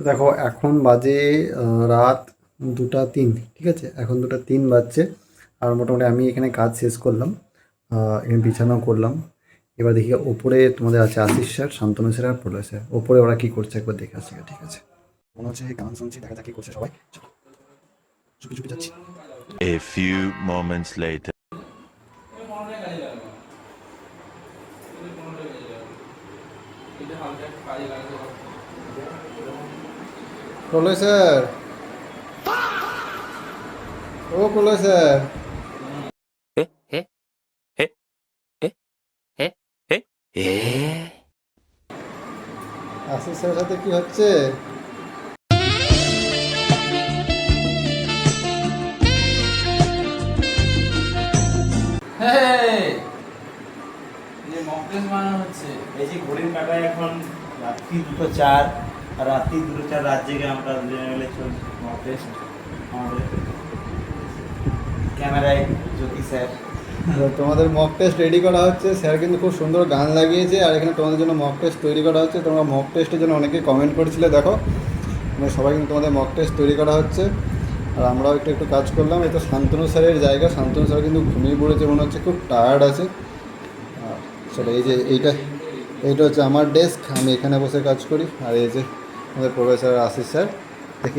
দেখো এখন বাজে রাত 2টা 3, ঠিক আছে? এখন 2টা 3 বাজছে। আর মোটামুটি আমি এখানে কাজ শেষ করলাম, এখানে বিছানাও করলাম। এবার দেখি ওপরে তোমাদের আছে আশিস স্যার, শান্তনু স্যার আর প্রলয় স্যার। ওপরে ওরা কি করছে একবার দেখে আসি, ঠিক আছে? মনে হচ্ছে গান শুনছি, দেখা যাক কি করছে সবাই। চলো, চুপি চুপি যাচ্ছি। A few moments later. Pralay sir, ও Pralay sir, Eh, eh, eh, eh, eh, eh, eh. Ashis স্যারের সাথে কি হচ্ছে? এই যে ঘড়ির কাঁটায় এখন রাত্রি 2:04, আর রাত্রি 2:04 রাত জেগে আমরা দুজনে মিলে চলছি মক টেস্ট। আমাদের ক্যামেরায় জ্যোতি স্যার। তোমাদের মক টেস্ট রেডি করা হচ্ছে। স্যার কিন্তু খুব সুন্দর গান লাগিয়েছে, আর এখানে তোমাদের জন্য মক টেস্ট তৈরি করা হচ্ছে। তোমরা মক টেস্টের জন্য অনেকে কমেন্ট করেছিলে, দেখো মানে সবাই কিন্তু তোমাদের মক টেস্ট তৈরি করা হচ্ছে। আর আমরাও একটু একটু কাজ করলাম। এই তো শান্তনু স্যারের জায়গা, শান্তনু স্যার কিন্তু ঘুমিয়ে পড়েছে মনে হচ্ছে, খুব টায়ার্ড আছে। সেটা এই যে এইটা হচ্ছে আমার ডেস্ক, আমি এখানে বসে কাজ করি। আর এই যে আমাদের প্রফেসর আশিস স্যার,